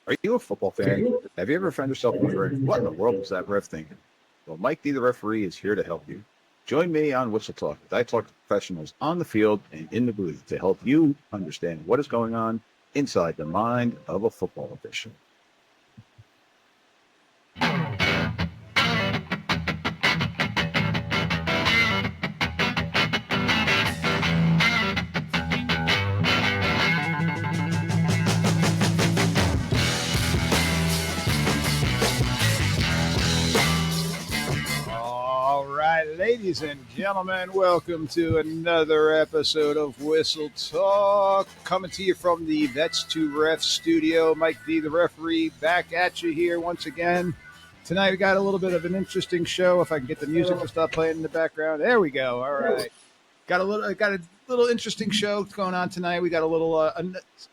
Are you a football fan? Have you ever found yourself wondering, what in the world was that ref thinking? Well, Mike D, the referee, is here to help you. Join me on Whistle Talk as I talk to professionals on the field and in the booth to help you understand what is going on inside the mind of a football official. All right, ladies and gentlemen, welcome to another episode of Whistle Talk. Coming to you from the Vets to Ref studio. Mike D, the referee, back at you here once again. Tonight we got a little bit of an interesting show. If I can get the music to stop playing in the background. There we go. All right. Got a little interesting show going on tonight. We got a little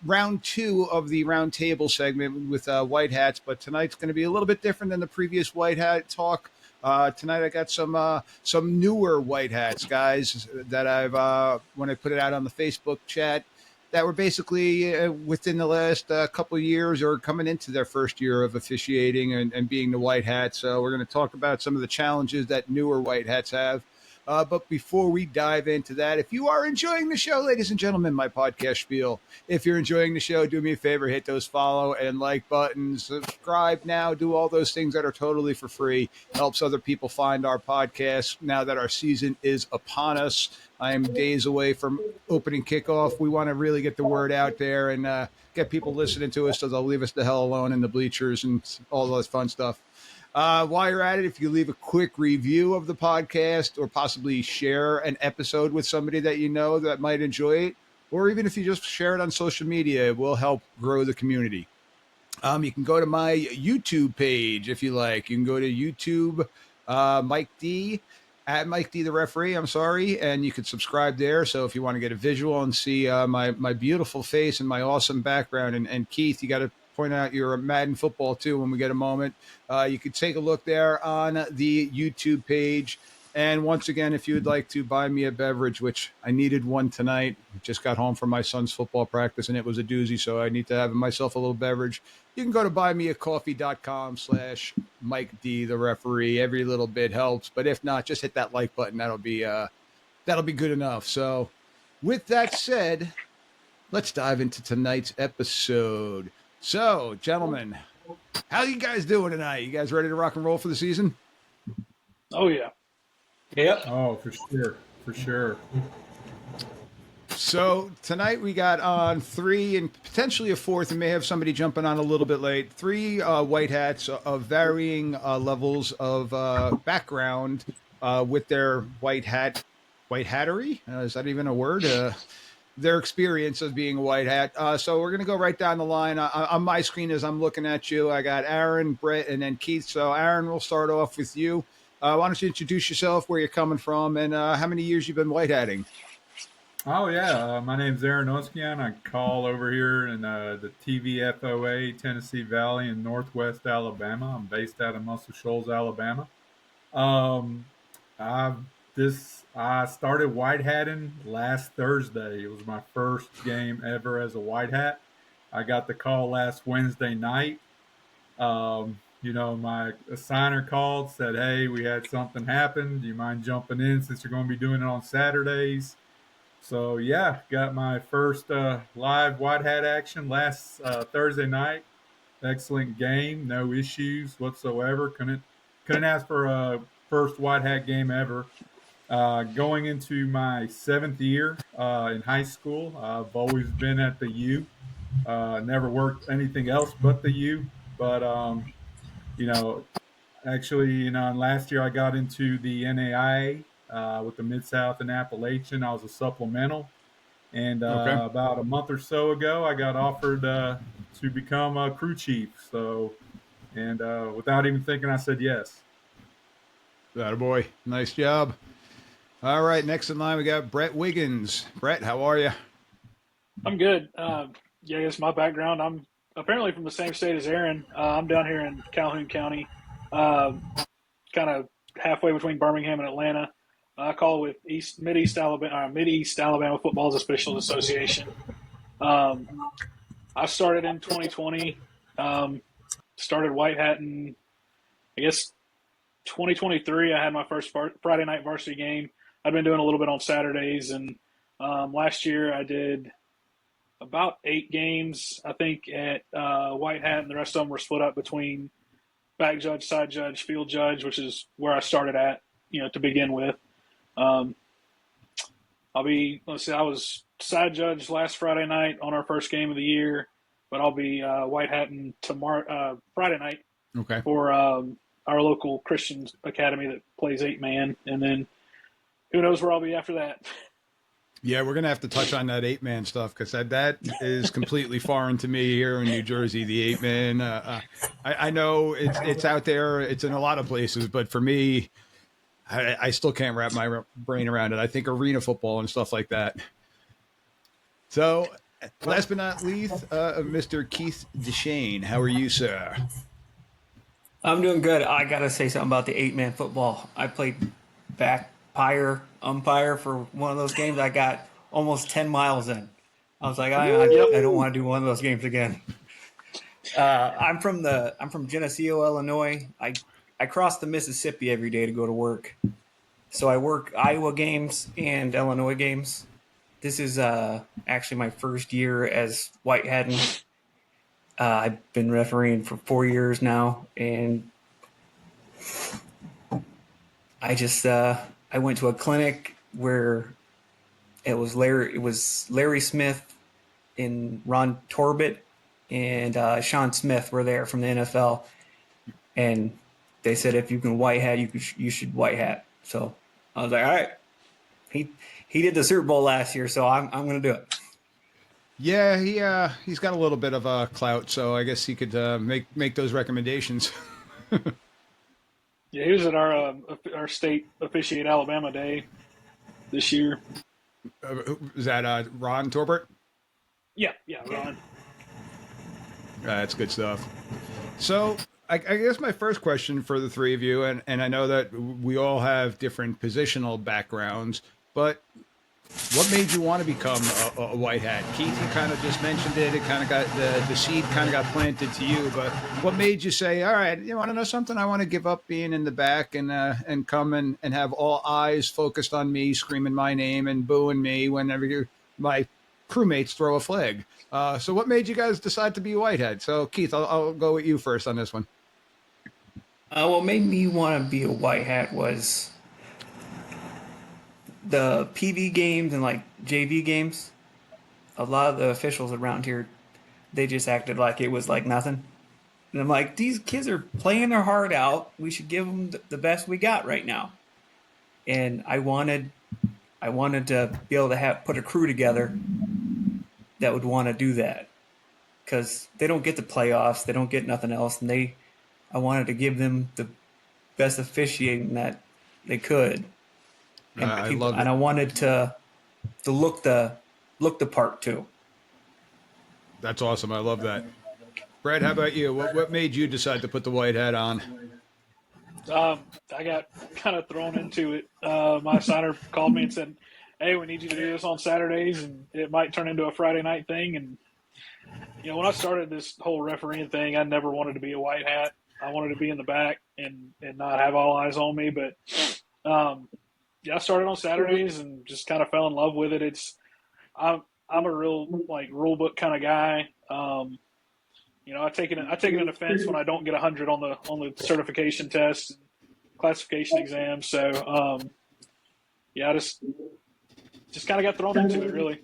round two of the round table segment with white hats, but tonight's going to be a little bit different than the previous white hat talk. Tonight I got some newer white hats, guys, that I've when I put it out on the Facebook chat, that were basically within the last couple of years or coming into their first year of officiating and being the white hat. So we're going to talk about some of the challenges that newer white hats have. But before we dive into that, if you are enjoying the show, ladies and gentlemen, my podcast spiel, if you're enjoying the show, do me a favor, hit those follow and like buttons, subscribe now, do all those things that are totally for free. Helps other people find our podcast now that our season is upon us. I am days away from opening kickoff. We want to really get the word out there and get people listening to us so they'll leave us the hell alone in the bleachers and all those fun stuff. While you're at it, if you leave a quick review of the podcast or possibly share an episode with somebody that you know that might enjoy it, or even if you just share it on social media, it will help grow the community. You can go to my YouTube page if you like. You can go to YouTube, Mike D, at Mike D the referee, I'm sorry, and you can subscribe there. So if you want to get a visual and see my beautiful face and my awesome background, and Keith, you got to point out your Madden football too when we get a moment. You could take a look there on the YouTube page. And once again, if you would like to buy me a beverage, which I needed one tonight, just got home from my son's football practice and it was a doozy, so I need to have myself a little beverage. You can go to buymeacoffee.com/Mike D the referee. Every little bit helps, but if not, just hit that like button. That'll be good enough. So with that said, let's dive into tonight's episode. So, gentlemen, how you guys doing tonight? You guys ready to rock and roll for the season? Oh, yeah. Yep. Oh, for sure. For sure. So, tonight we got on three and potentially a fourth. We may have somebody jumping on a little bit late. Three white hats of varying levels of background with their white hattery. Is that even a word? Their experience of being a white hat. So we're going to go right down the line. On my screen as I'm looking at you, I got Aaron, Brett, and then Keith. So Aaron, we'll start off with you. Why don't you introduce yourself, where you're coming from, and how many years you've been white hatting? Oh, yeah. My name's Aaron Oskian. I call over here in the TVFOA, Tennessee Valley in Northwest Alabama. I'm based out of Muscle Shoals, Alabama. I started white hatting last Thursday. It was my first game ever as a white hat. I got the call last Wednesday night. My assigner called, said, hey, we had something happen. Do you mind jumping in since you're going to be doing it on Saturdays? So, yeah, got my first live white hat action last Thursday night. Excellent game. No issues whatsoever. Couldn't ask for a first white hat game ever. Going into my seventh year in high school, I've always been at the U. Never worked anything else but the U. But, last year I got into the NAIA with the Mid-South and Appalachian. I was a supplemental. And about a month or so ago, I got offered to become a crew chief. So, and without even thinking, I said yes. Attaboy. Nice job. All right, next in line, we got Brett Wiggins. Brett, how are you? I'm good. I guess my background, I'm apparently from the same state as Aaron. I'm down here in Calhoun County, kind of halfway between Birmingham and Atlanta. I call with Mid-East Alabama Football Officials Association. I started in 2020. Started white hatting, I guess, 2023. I had my first Friday night varsity game. I've been doing a little bit on Saturdays, and last year I did about 8 games, I think, at white hat, and the rest of them were split up between back judge, side judge, field judge, which is where I started at, to begin with. I was side judge last Friday night on our first game of the year, but I'll be white hatting tomorrow, Friday night, Okay. for our local Christian academy that plays 8-man, and then who knows where I'll be after that. Yeah, we're going to have to touch on that 8-man stuff because that is completely foreign to me here in New Jersey, the 8-man. I know it's out there. It's in a lot of places, but for me, I still can't wrap my brain around it. I think arena football and stuff like that. So last but not least, Mr. Keith DeShane. How are you, sir? I'm doing good. I got to say something about the 8-man football. I played umpire for one of those games. I got almost 10 miles in. I was like, I don't want to do one of those games again. I'm from Geneseo, Illinois. I cross the Mississippi every day to go to work. So I work Iowa games and Illinois games. This is actually my first year as white hatting. I've been refereeing for 4 years now, and I went to a clinic where it was Larry Smith and Ron Torbett and Sean Smith were there from the NFL, and they said if you can white hat, you should white hat. So I was like, all right. He did the Super Bowl last year, so I'm going to do it. Yeah, he's got a little bit of a clout, so I guess he could make those recommendations. Yeah, he was at our state Officiate Alabama Day this year. Is that Ron Torbert? Yeah, Ron. That's good stuff. So I guess my first question for the three of you, and I know that we all have different positional backgrounds, but what made you want to become a white hat? Keith, you kind of just mentioned it. It kind of got the seed kind of got planted to you. But what made you say, all right, you want to know something? I want to give up being in the back and come and have all eyes focused on me, screaming my name and booing me whenever my crewmates throw a flag. So what made you guys decide to be white hat? So Keith, I'll go with you first on this one. What made me want to be a white hat was the PV games and like JV games. A lot of the officials around here, they just acted like it was like nothing. And I'm like, these kids are playing their heart out. We should give them the best we got right now. And I wanted to be able to put a crew together that would want to do that, because they don't get the playoffs, they don't get nothing else, and I wanted to give them the best officiating that they could. And I love it. And I wanted to look the part too. That's awesome. I love that. Brad, how about you? What made you decide to put the white hat on? I got kind of thrown into it. My signer called me and said, hey, we need you to do this on Saturdays, and it might turn into a Friday night thing. And, when I started this whole refereeing thing, I never wanted to be a white hat. I wanted to be in the back and not have all eyes on me. But, I started on Saturdays and just kind of fell in love with it. I'm a real rule book kind of guy. I take an offense when I don't get 100 on the certification test, and classification exams. So I just kind of got thrown into it, really.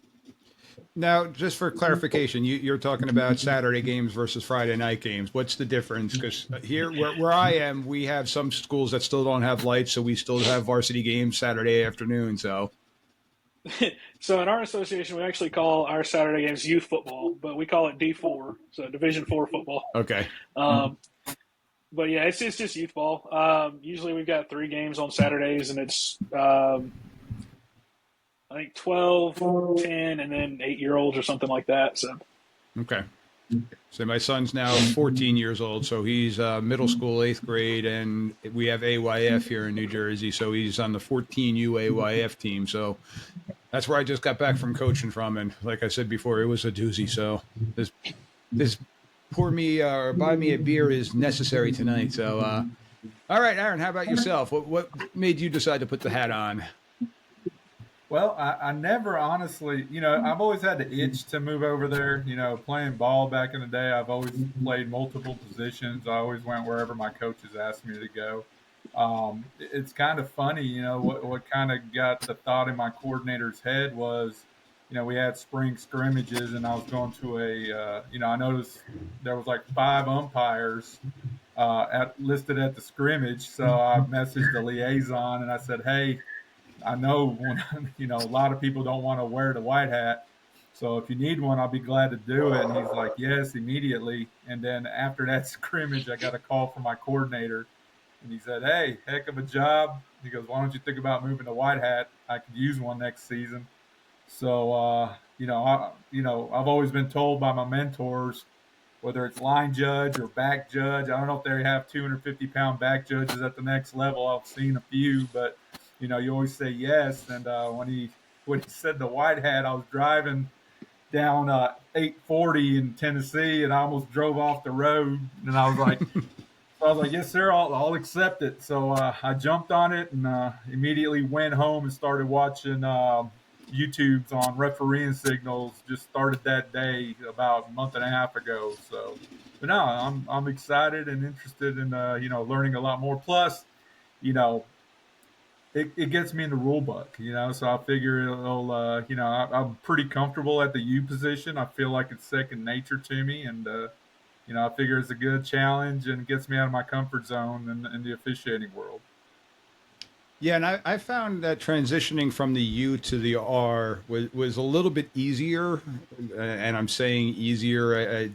Now, just for clarification, you're talking about Saturday games versus Friday night games. What's the difference? Because here, where I am, we have some schools that still don't have lights, so we still have varsity games Saturday afternoon. So in our association, we actually call our Saturday games youth football, but we call it D4, so Division IV football. Okay. But yeah, it's just youth ball. Usually we've got 3 games on Saturdays, and it's I think 12, 10, and then 8-year-olds or something like that. So okay. So my son's now 14 years old, so he's middle school, 8th grade, and we have AYF here in New Jersey, so he's on the 14U AYF team. So that's where I just got back from coaching from, and like I said before, it was a doozy. So this pour me or buy me a beer is necessary tonight. So, all right, Aaron, how about yourself? What made you decide to put the hat on? Well, I never honestly, I've always had the itch to move over there. Playing ball back in the day, I've always played multiple positions. I always went wherever my coaches asked me to go. It's kind of funny, what kind of got the thought in my coordinator's head was, we had spring scrimmages and I was going to I noticed there was like 5 umpires listed at the scrimmage. So I messaged the liaison and I said, hey, I know when a lot of people don't want to wear the white hat. So if you need one, I'll be glad to do it. And he's like, yes, immediately. And then after that scrimmage, I got a call from my coordinator, and he said, hey, heck of a job. He goes, why don't you think about moving to white hat? I could use one next season. So I've always been told by my mentors, whether it's line judge or back judge. I don't know if they have 250-pound back judges at the next level. I've seen a few, but you always say yes. And when he said the white hat, I was driving down 840 in Tennessee, and I almost drove off the road. And I was like, yes, sir, I'll accept it. So I jumped on it and immediately went home and started watching YouTube's on refereeing signals. Just started that day about a month and a half ago. So, but no, I'm excited and interested in learning a lot more. Plus, it gets me in the rule book, so I figure it'll, I'm pretty comfortable at the U position. I feel like it's second nature to me. And, I figure it's a good challenge and gets me out of my comfort zone in the officiating world. Yeah, and I found that transitioning from the U to the R was a little bit easier. And I'm saying easier,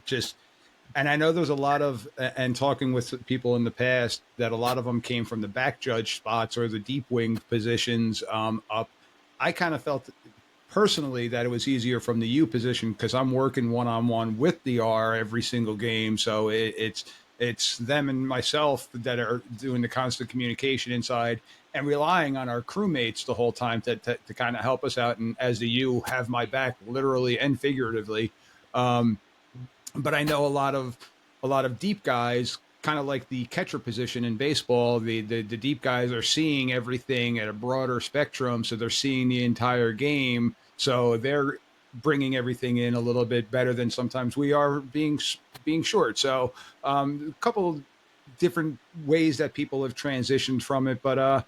and I know there's a lot of, and talking with people in the past, that a lot of them came from the back judge spots or the deep wing positions up. I kind of felt personally that it was easier from the U position because I'm working one-on-one with the R every single game. So it's them and myself that are doing the constant communication inside and relying on our crewmates the whole time to kind of help us out. And as the U, have my back literally and figuratively. But I know a lot of deep guys, kind of like the catcher position in baseball. The deep guys are seeing everything at a broader spectrum, so they're seeing the entire game. So they're bringing everything in a little bit better than sometimes we are being short. So a couple different ways that people have transitioned from it, but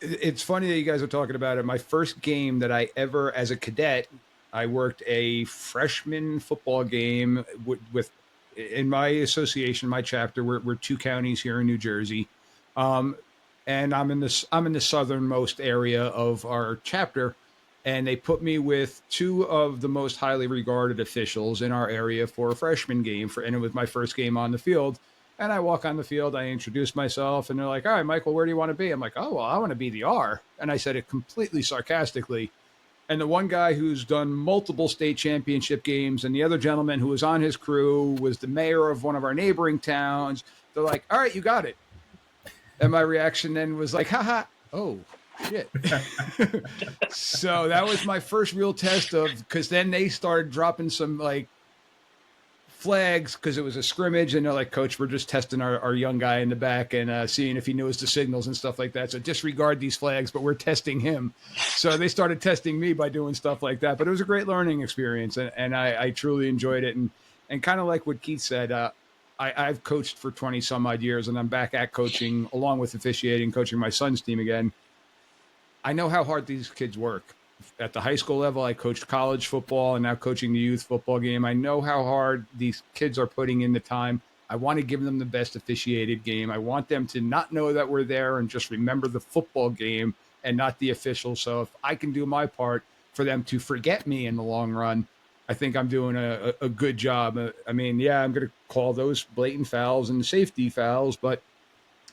it's funny that you guys are talking about it. My first game that I ever, as a cadet, I worked a freshman football game with in my association, my chapter. We're 2 counties here in New Jersey, and I'm in the southernmost area of our chapter, and they put me with 2 of the most highly regarded officials in our area for a freshman game. And it was my first game on the field. And I walk on the field, I introduce myself, and they're like, "All right, Michael, where do you want to be?" I'm like, "Oh, well, I want to be the R," and I said it completely sarcastically. And the one guy who's done multiple state championship games and the other gentleman who was on his crew was the mayor of one of our neighboring towns. They're like, all right, you got it. And my reaction then was like, haha, oh, shit. So that was my first real test because then they started dropping some like flags because it was a scrimmage, and they're like, "Coach, we're just testing our young guy in the back and seeing if he knows the signals and stuff like that. So disregard these flags, but we're testing him." So they started testing me by doing stuff like that. But it was a great learning experience, and I truly enjoyed it. And kind of like what Keith said, I've coached for 20 some odd years, and I'm back at coaching along with officiating, coaching my son's team again. I know how hard these kids work. At the high school level, I coached college football and now coaching the youth football game. I know how hard these kids are putting in the time. I want to give them the best officiated game. I want them to not know that we're there and just remember the football game and not the official. So if I can do my part for them to forget me in the long run, I think I'm doing a good job. I mean, yeah, I'm going to call those blatant fouls and safety fouls, but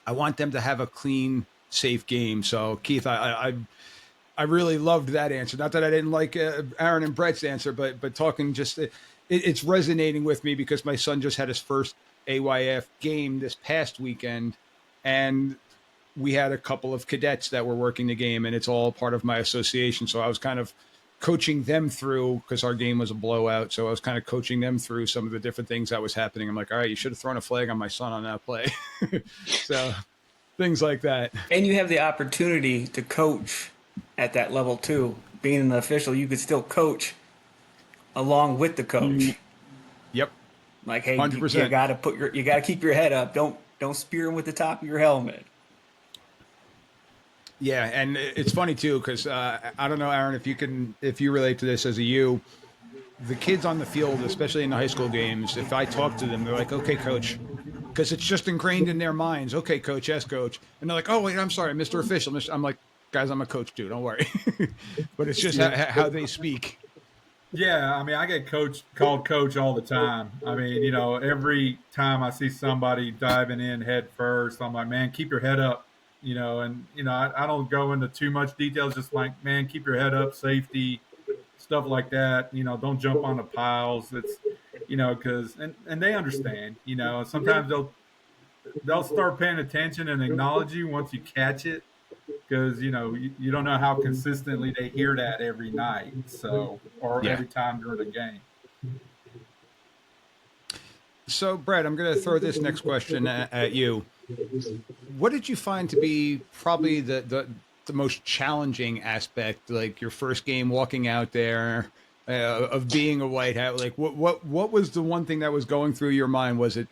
I want them to have a clean, safe game. So Keith, I really loved that answer. Not that I didn't like Aaron and Brett's answer, but talking just it's resonating with me because my son just had his first AYF game this past weekend, and we had a couple of cadets that were working the game, and it's all part of my association. So I was kind of coaching them through, because our game was a blowout. So I was kind of coaching them through some of the different things that was happening. I'm like, all right, you should have thrown a flag on my son on that play. So things like that. And you have the opportunity to coach at that level too. Being an official, you could still coach along with the coach. Yep. Like, hey, 100%. you gotta keep your head up. Don't spear him with the top of your helmet. Yeah, and it's funny too, because I don't know, Aaron, if you relate to this as a you, the kids on the field, especially in the high school games, if I talk to them, they're like, "Okay, coach," because it's just ingrained in their minds. "Okay, coach, yes, coach," and they're like, "Oh, wait, I'm sorry, Mr. Official." I'm like, "Guys, I'm a coach too. Don't worry." But it's just how they speak. Yeah, I mean, I get called coach all the time. I mean, every time I see somebody diving in head first, I'm like, man, keep your head up. I don't go into too much details. Just like, man, keep your head up, safety, stuff like that. Don't jump on the piles. It's, because and they understand. Sometimes they'll start paying attention and acknowledge you once you catch it, because you don't know how consistently they hear that every night, or Yeah. every time during the game. So, Brett, I'm going to throw this next question at you. What did you find to be probably the most challenging aspect, like your first game walking out there, of being a white hat? Like, what was the one thing that was going through your mind? Was it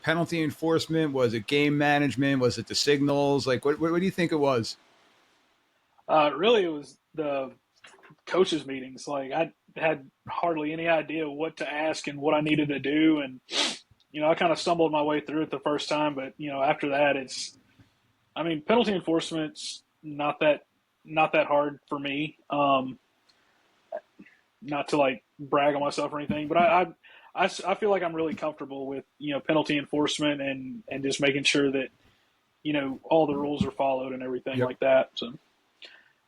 penalty enforcement? Was it game management? Was it the signals? Like, what do you think it was? Really, it was the coaches' meetings. Like, I had hardly any idea what to ask and what I needed to do, and I kind of stumbled my way through it the first time. But after that, penalty enforcement's not that hard for me. Not to like brag on myself or anything, but I feel like I'm really comfortable with penalty enforcement and just making sure that all the rules are followed and everything like that. So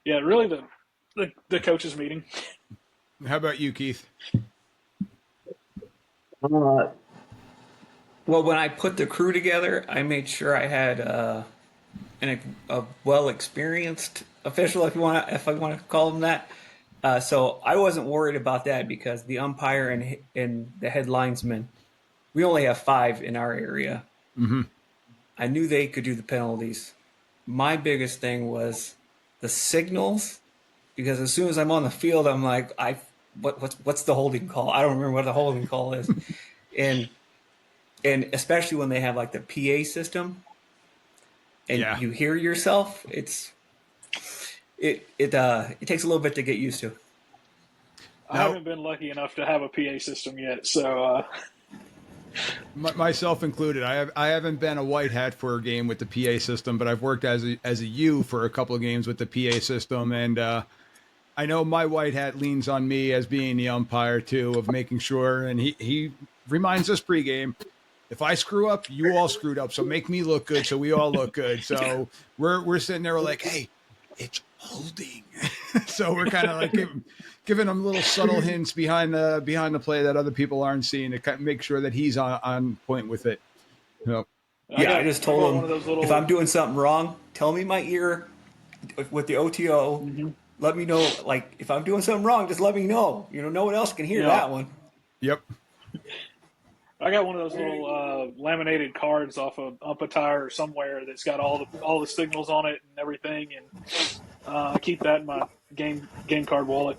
yeah, really the coaches meeting. How about you, Keith? Well, when I put the crew together, I made sure I had a well experienced official, if I want to call them that. So I wasn't worried about that, because the umpire and the head linesman, we only have 5 in our area. Mm-hmm. I knew they could do the penalties. My biggest thing was the signals, because as soon as I'm on the field, I'm like, what's the holding call? I don't remember what the holding call is, and especially when they have like the PA system, and you hear yourself, it takes a little bit to get used to. I haven't been lucky enough to have a PA system yet, so myself included. I haven't been a white hat for a game with the PA system, but I've worked as a U for a couple of games with the PA system, and I know my white hat leans on me as being the umpire too, of making sure, and he reminds us pregame, if I screw up, you all screwed up, so make me look good, so we all look good. So we're sitting there, we're like, hey, it's holding. So we're kind of like giving him little subtle hints behind the play that other people aren't seeing to kind of make sure that he's on point with it. I just told him, if I'm doing something wrong, tell me in my ear with the OTO. Mm-hmm. Let me know. Like, if I'm doing something wrong, just let me know. No one else can hear that one. Yep. I got one of those little laminated cards off of Umpatire or somewhere that's got all the signals on it and everything, and I keep that in my game card wallet.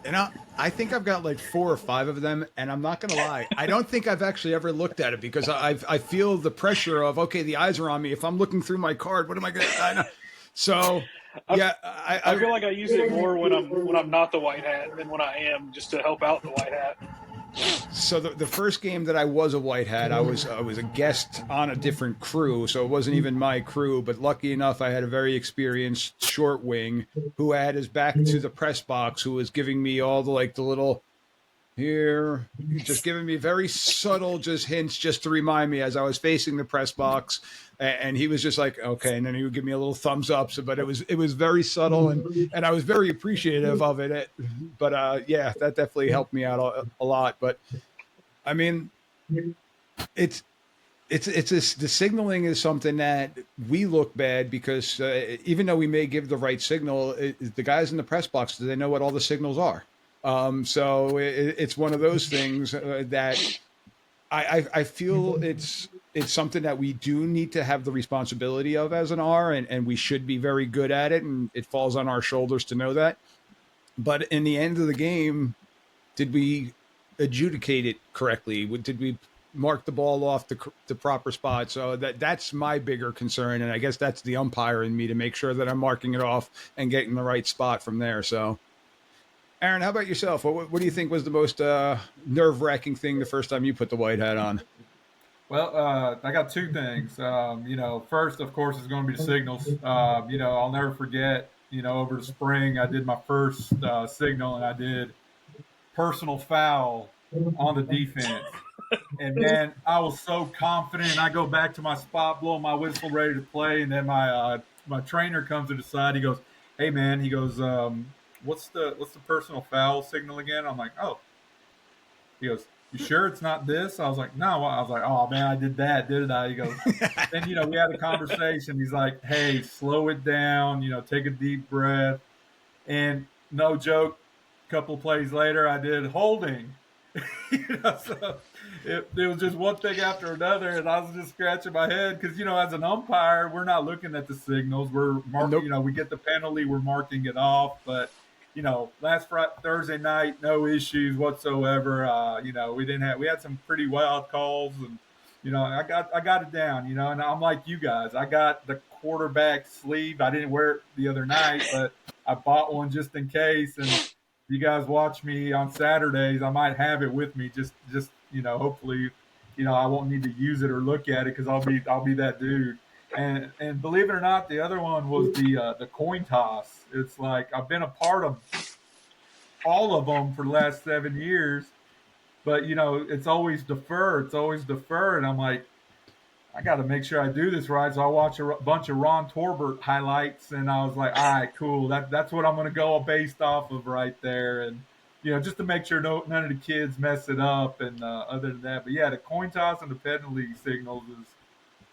And I think I've got like 4 or 5 of them, and I'm not going to lie, I don't think I've actually ever looked at it, because I feel the pressure of, okay, the eyes are on me. If I'm looking through my card, what am I going to? So yeah, I feel like I use it more when I'm not the white hat than when I am, just to help out the white hat. So the first game that I was a white hat, I was a guest on a different crew, so it wasn't even my crew. But lucky enough, I had a very experienced short wing who had his back to the press box, who was giving me all the little here, just giving me very subtle just hints, just to remind me as I was facing the press box. And he was just like, okay, and then he would give me a little thumbs up. So, but it was very subtle, and I was very appreciative of it. But yeah, that definitely helped me out a lot. But I mean, it's the signaling is something that we look bad because even though we may give the right signal, the guys in the press box, do they know what all the signals are? So it's one of those things that I feel it's something that we do need to have the responsibility of as an R, and we should be very good at it, and it falls on our shoulders to know that. But in the end of the game, did we adjudicate it correctly? Did we mark the ball off the proper spot? So that's my bigger concern, and I guess that's the umpire in me to make sure that I'm marking it off and getting the right spot from there. So, Aaron, how about yourself? What do you think was the most nerve-wracking thing the first time you put the white hat on? Well, I got two things. First, of course, is going to be the signals. I'll never forget. Over the spring, I did my first signal, and I did personal foul on the defense. And man, I was so confident. And I go back to my spot, blowing my whistle, ready to play. And then my trainer comes to the side. He goes, "Hey man," he goes, "What's the personal foul signal again?" I'm like, "Oh." He goes, "You sure it's not this?" I was like, "No." I was like, "Oh man, I did that, didn't I?" He goes, then we had a conversation. He's like, "Hey, slow it down. Take a deep breath." And no joke, a couple of plays later, I did holding. So it was just one thing after another, and I was just scratching my head because as an umpire, we're not looking at the signals. We're marking. Nope. We get the penalty, we're marking it off. But last Thursday night, no issues whatsoever. We had some pretty wild calls, and I got it down. And I'm like you guys, I got the quarterback sleeve. I didn't wear it the other night, but I bought one just in case. And you guys watch me on Saturdays, I might have it with me. Just hopefully, I won't need to use it or look at it because I'll be that dude. And believe it or not, the other one was the coin toss. It's like I've been a part of all of them for the last 7 years, but it's always defer. It's always defer, and I'm like, I got to make sure I do this right. So I watch a bunch of Ron Torbert highlights, and I was like, all right, cool. That's what I'm going to go based off of right there. And, just to make sure none of the kids mess it up. And other than that, but yeah, the coin toss and the penalty signals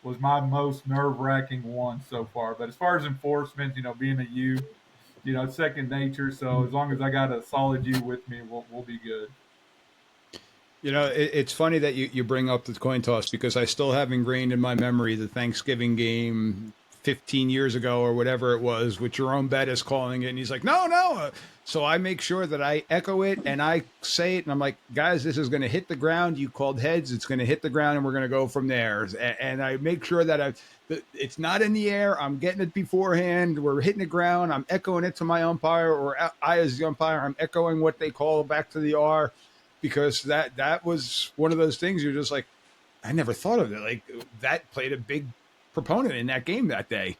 was my most nerve-wracking one so far. But as far as enforcement, being a U, it's second nature. So as long as I got a solid U with me, we'll be good. It's funny that you bring up the coin toss because I still have ingrained in my memory the Thanksgiving game 15 years ago or whatever it was with Jerome Bettis calling it. And he's like, no. So I make sure that I echo it and I say it. And I'm like, guys, this is going to hit the ground. You called heads. It's going to hit the ground and we're going to go from there. And I make sure that it's not in the air. I'm getting it beforehand. We're hitting the ground. I'm echoing it to my umpire, or I as the umpire, I'm echoing what they call back to the R. Because that was one of those things you're just like, I never thought of it. Like that played a big proponent in that game that day.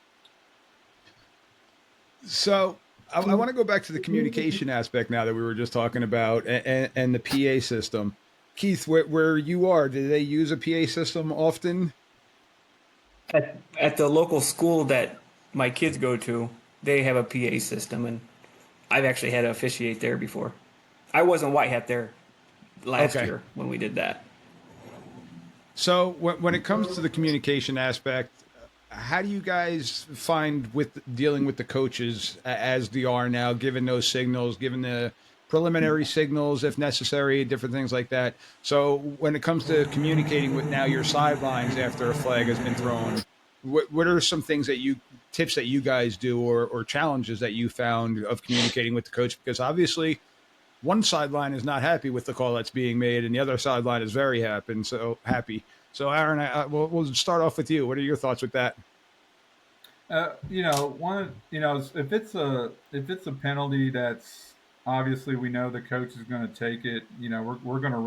So I want to go back to the communication aspect now that we were just talking about and the PA system. Keith, where you are, do they use a PA system often? At the local school that my kids go to, they have a PA system, and I've actually had to officiate there before. I wasn't white hat there last year when we did that. So when it comes to the communication aspect, how do you guys find with dealing with the coaches as they are now, given those signals, given the preliminary signals, if necessary, different things like that? So when it comes to communicating with now your sidelines after a flag has been thrown, what are some things tips that you guys do or challenges that you found of communicating with the coach? Because obviously one sideline is not happy with the call that's being made, and the other sideline is very happy. So Aaron, we'll start off with you. What are your thoughts with that? If it's a penalty that's obviously we know the coach is going to take it. We're going to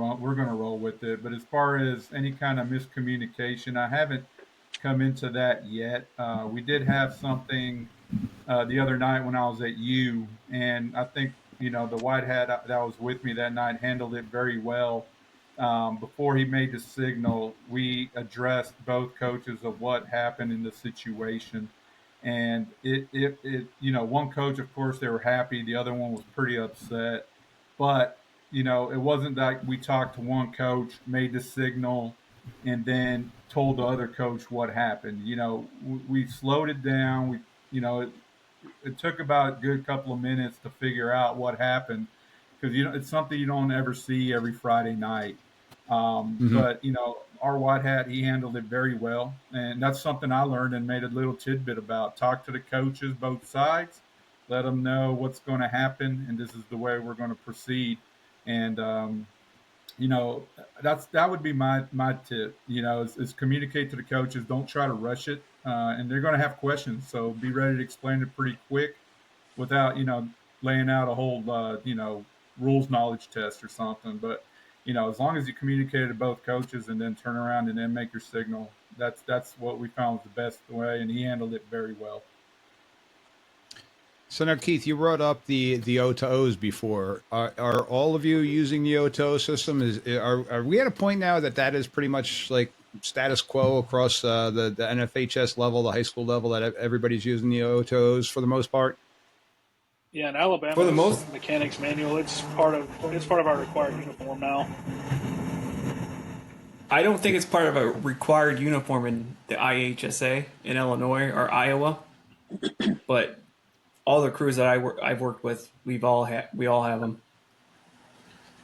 roll with it. But as far as any kind of miscommunication, I haven't come into that yet. We did have something the other night when I was at U, and I think the white hat that was with me that night handled it very well. Before he made the signal, we addressed both coaches of what happened in the situation. And one coach, of course, they were happy. The other one was pretty upset. But, it wasn't like we talked to one coach, made the signal, and then told the other coach what happened. We slowed it down. It took about a good couple of minutes to figure out what happened because it's something you don't ever see every Friday night. Mm-hmm. But our white hat, he handled it very well, and that's something I learned and made a little tidbit about. Talk to the coaches, both sides, let them know what's going to happen, and this is the way we're going to proceed. And that would be my tip. Is communicate to the coaches. Don't try to rush it, and they're going to have questions, so be ready to explain it pretty quick without laying out a whole rules knowledge test or something. But as long as you communicate to both coaches and then turn around and then make your signal, that's what we found was the best way, and he handled it very well. So now, Keith, you brought up the O to O's before. Are all of you using the O to O system? Are we at a point now that is pretty much like status quo across the NFHS level, the high school level, that everybody's using the O to O's for the most part? Yeah, in Alabama, For the most mechanics manual, it's part of our required uniform now. I don't think it's part of a required uniform in the IHSA in Illinois or Iowa, but all the crews that I've worked with, we all have them.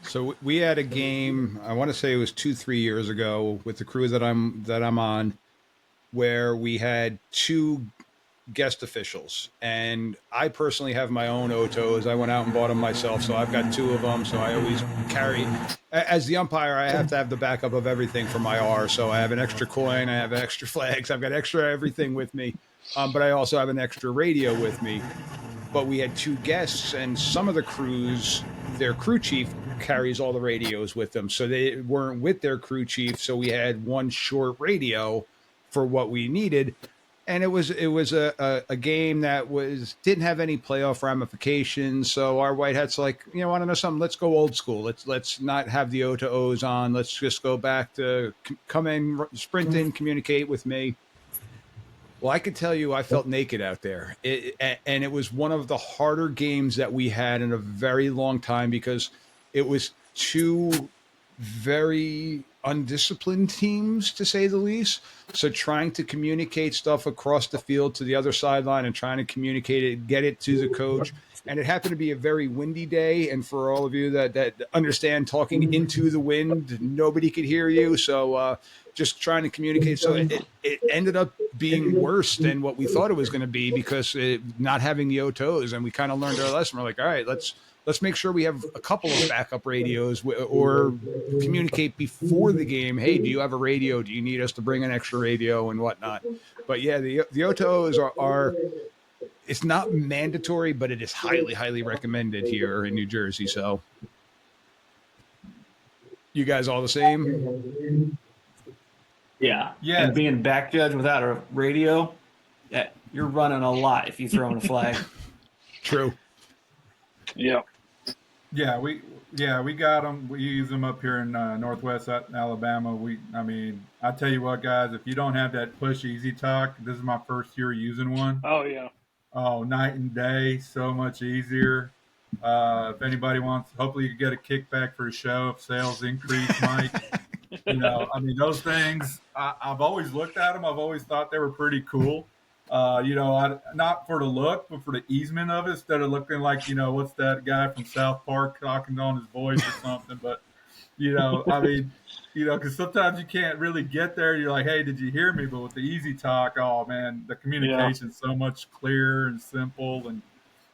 So we had a game, I want to say it was 2-3 years ago, with the crew that I'm on, where we had 2 guest officials, and I personally have my own Otos. I went out and bought them myself, so I've got 2 of them. So I always carry, as the umpire, I have to have the backup of everything for my R. So I have an extra coin, I have extra flags, I've got extra everything with me. But I also have an extra radio with me. But we had 2 guests, and some of the crews, their crew chief carries all the radios with them, so they weren't with their crew chief. So we had one short radio for what we needed. And it was a game that didn't have any playoff ramifications. So our white hats want to know something? Let's go old school. Let's not have the O to O's on. Let's just go back to come in, sprint in, communicate with me. Well, I could tell you I felt naked out there. And it was one of the harder games that we had in a very long time because it was 2 very undisciplined teams, to say the least. So trying to communicate stuff across the field to the other sideline and trying to communicate it, get it to the coach. And it happened to be a very windy day. And for all of you that understand talking into the wind, nobody could hear you. So just trying to communicate. So it ended up being worse than what we thought it was going to be because not having the O-toes. And we kind of learned our lesson. We're like, all right, let's make sure we have a couple of backup radios or communicate before the game. Hey, do you have a radio? Do you need us to bring an extra radio and whatnot? But yeah, the O-toes are it's not mandatory, but it is highly, highly recommended here in New Jersey. So you guys all the same? Yeah. And being back judge without a radio, you're running a lot if you throw in a flag. True. Yeah. Yeah, we got them. We use them up here in Northwest Alabama. I tell you what, guys, if you don't have that push easy talk, this is my first year using one. Oh yeah. Oh, night and day, so much easier. If anybody wants, hopefully you get a kickback for a show if sales increase, Mike. Those things, I've always looked at them. I've always thought they were pretty cool. Not for the look, but for the easement of it, instead of looking like, what's that guy from South Park talking on his voice or something. But, because sometimes you can't really get there. You're like, hey, did you hear me? But with the easy talk, oh, man, the communication's so much clearer and simple. And,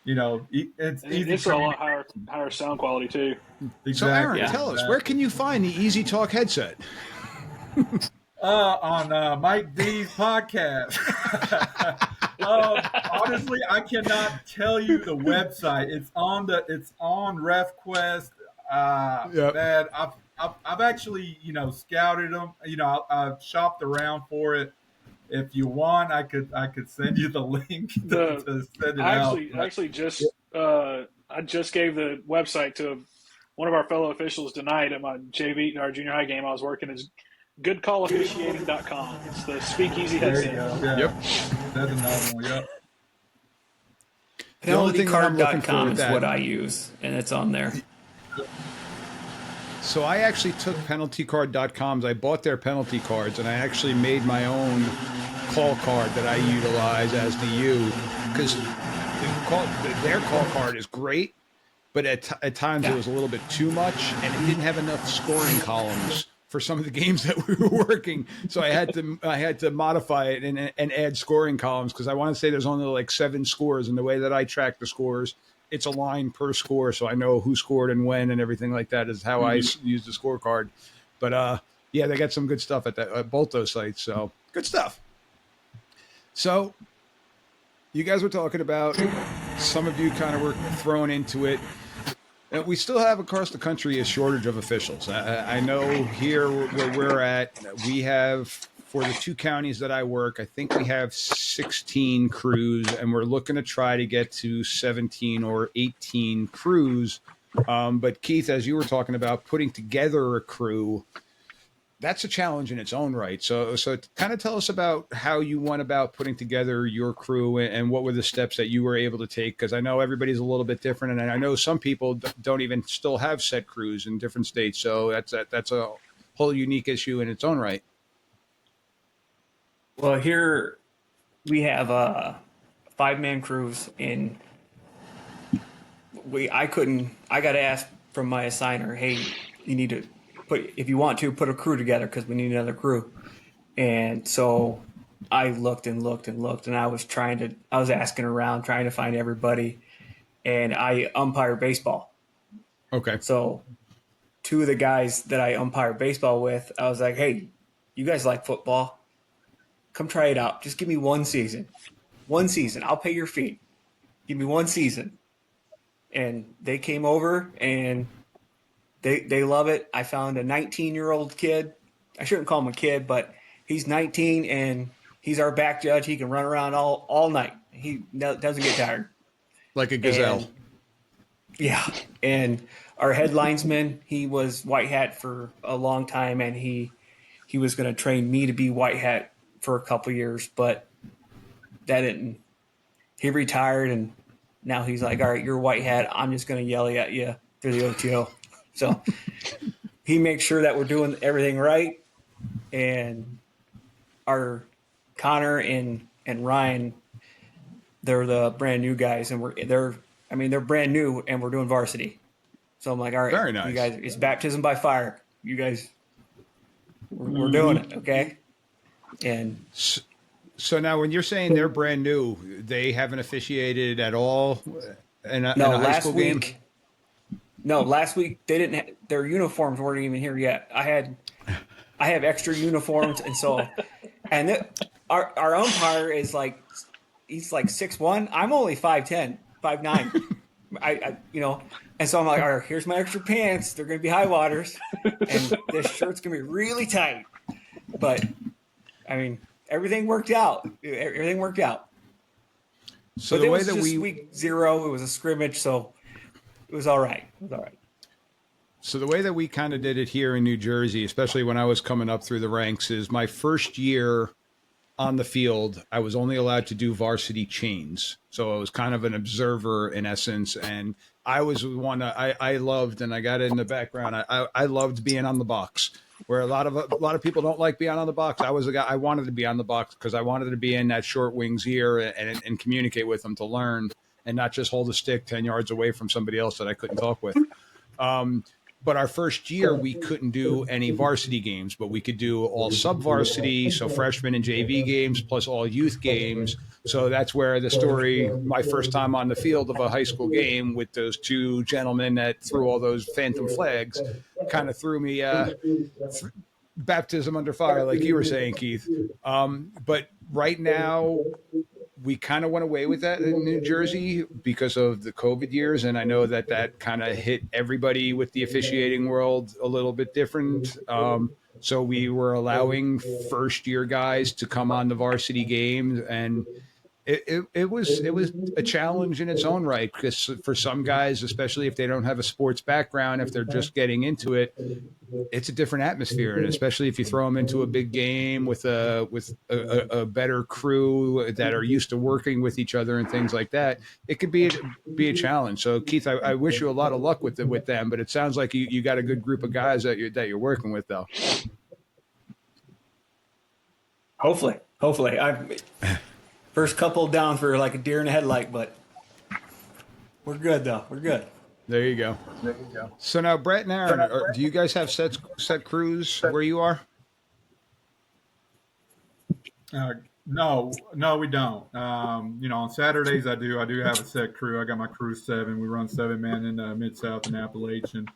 it's easy. It's a lot higher sound quality, too. Exactly. So, Aaron, tell us, where can you find the Easy Talk headset? On Mike D's podcast. Honestly, I cannot tell you the website. It's on RefQuest. Man, I've actually scouted them. I've shopped around for it. If you want, I could send you the link to send it out. I just gave the website to one of our fellow officials tonight at my our junior high game I was working. Is goodcallofficiating.com. It's the speakeasy headset. Yeah. Yep. That's another one. Yep. Penaltycard.com is what I use, and it's on there. So I actually took penaltycard.coms. I bought their penalty cards, and I actually made my own call card that I utilize as the U, because their call card is great, but at times it was a little bit too much, and it didn't have enough scoring columns for some of the games that we were working. So I had to modify it and add scoring columns, because I want to say there's only like 7 scores, and the way that I track the scores, it's a line per score, so I know who scored and when and everything like that is how I use the scorecard. But yeah, they got some good stuff at both those sites. So good stuff. So you guys were talking about, some of you kind of were thrown into it. And we still have across the country a shortage of officials. I know here where we're at, we have, for the 2 counties that I work, I think we have 16 crews, and we're looking to try to get to 17 or 18 crews. But Keith, as you were talking about putting together a crew, that's a challenge in its own right. So kind of tell us about how you went about putting together your crew, and what were the steps that you were able to take? Because I know everybody's a little bit different, and I know some people don't even still have set crews in different states. So that's a whole unique issue in its own right. Well, here we have 5-man crews, and I got asked from my assigner, hey, you need to if you want to put a crew together, because we need another crew. And so I looked and looked and looked, and I was asking around, trying to find everybody, and I umpire baseball. Okay. So 2 of the guys that I umpire baseball with, I was like, hey, you guys like football? Come try it out. Just give me 1 season. 1 season. I'll pay your fee. Give me 1 season. And they came over, and they love it. I found a 19-year-old kid. I shouldn't call him a kid, but he's 19, and he's our back judge. He can run around all night. He doesn't get tired. Like a gazelle. Yeah. And our head linesman, he was white hat for a long time, and he was going to train me to be white hat for a couple years, but that didn't. He retired, and now he's like, all right, you're white hat. I'm just going to yell at you through the OTO. So he makes sure that we're doing everything right. And our Connor and Ryan, they're the brand new guys, and they're brand new, and we're doing varsity. So I'm like, all right, very nice. You guys, it's baptism by fire. You guys, we're doing it, okay? And so now, when you're saying they're brand new, they haven't officiated at all in a high school game? No, last week they didn't. Their uniforms weren't even here yet. I have extra uniforms, and so, our umpire is like, he's like 6'1". I'm only 5'10", 5'9". I and so I'm like, all right, here's my extra pants. They're gonna be high waters, and this shirt's gonna be really tight. But I mean, everything worked out. Everything worked out. So but the it way was that just week 0, it was a scrimmage, so it was all right. So the way that we kind of did it here in New Jersey, especially when I was coming up through the ranks, is my first year on the field, I was only allowed to do varsity chains. So I was kind of an observer in essence. And I was one I loved, and I got it in the background. I loved being on the box, where a lot of people don't like being on the box. I was a guy, I wanted to be on the box because I wanted to be in that short wing's ear and communicate with them to learn, and not just hold a stick 10 yards away from somebody else that I couldn't talk with. But our first year, we couldn't do any varsity games, but we could do all sub-varsity, so freshman and JV games, plus all youth games. So that's where the story, my first time on the field of a high school game with those 2 gentlemen that threw all those phantom flags, kind of threw me baptism under fire, like you were saying, Keith. But right now, we kind of went away with that in New Jersey because of the COVID years. And I know that kind of hit everybody with the officiating world a little bit different. So we were allowing first year guys to come on the varsity games, and it was a challenge in its own right, because for some guys, especially if they don't have a sports background, if they're just getting into it, it's a different atmosphere, and especially if you throw them into a big game with a better crew that are used to working with each other and things like that, it could be a challenge. So Keith, I wish you a lot of luck with them, but it sounds like you got a good group of guys that you're working with, though. Hopefully. I first couple down for like a deer in the headlight, but we're good though. We're good. There you go. So now, Brett and Aaron, do you guys have set crews where you are? No, we don't. On Saturdays I do have a set crew. I got my crew 7. We run 7-man in Mid-South and Appalachian.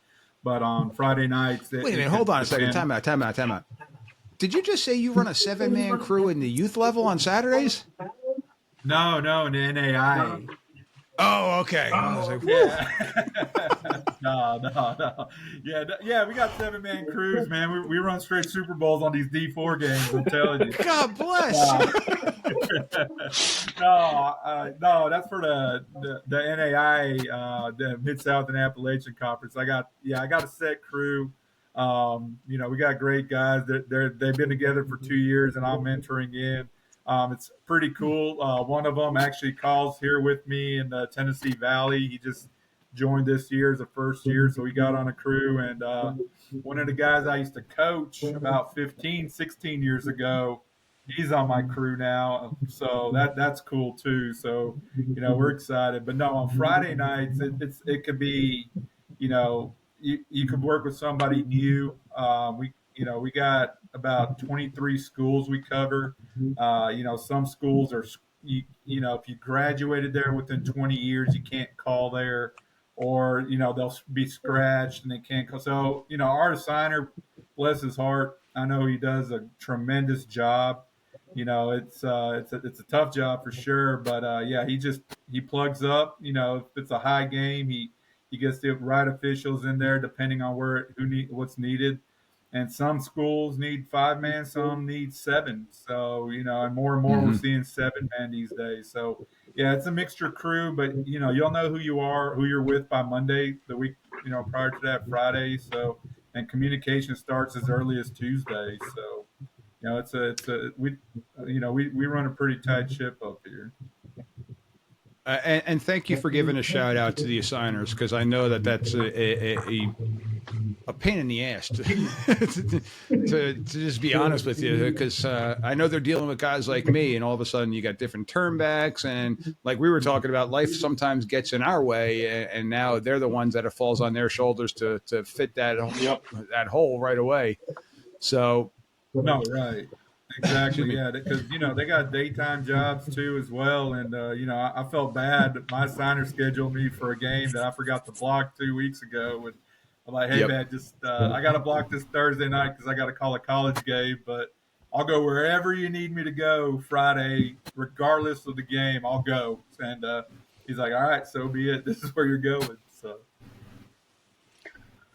But on Friday nights, wait a minute, hold on a second. Time out. Did you just say you run a 7-man crew in the youth level on Saturdays? No, in the NAI. Oh, okay. I was like, no. Yeah, we got 7-man crews, man. We run straight Super Bowls on these D4 games, I'm telling you. God bless. No, that's for the NAI, the Mid-South and Appalachian Conference. I got a set crew. We got great guys. They've been together for 2 years, and I'm mentoring in. It's pretty cool. One of them actually calls here with me in the Tennessee Valley. He just joined this year as a first year, so we got on a crew. And one of the guys I used to coach about 15, 16 years ago, he's on my crew now. So that's cool too. So, we're excited. But no, on Friday nights, it could be, you could work with somebody new. We got about 23 schools we cover. Some schools are, if you graduated there within 20 years, you can't call there, or, they'll be scratched and they can't call. So, our assigner, bless his heart, I know he does a tremendous job. It's a tough job for sure, but he plugs up. If it's a high game, he gets the right officials in there depending on what's needed. And some schools need 5-man, some need 7. So, and more we're seeing 7-man these days. So, yeah, it's a mixture crew, but, you'll know who you are, who you're with by Monday, the week, prior to that Friday. So, and communication starts as early as Tuesday. So, we run a pretty tight ship up here. And thank you for giving a shout out to the assigners, because I know that's a pain in the ass to just be honest with you, because I know they're dealing with guys like me, and all of a sudden you got different turnbacks, and like we were talking about, life sometimes gets in our way, and now they're the ones that it falls on their shoulders to fit that hole right away. So no, right. Exactly, yeah, because they got daytime jobs too as well, and I felt bad that my signer scheduled me for a game that I forgot to block 2 weeks ago. And I'm like, hey man, just I got to block this Thursday night because I got to call a college game, but I'll go wherever you need me to go Friday, regardless of the game. I'll go. And he's like, all right, so be it. This is where you're going. So.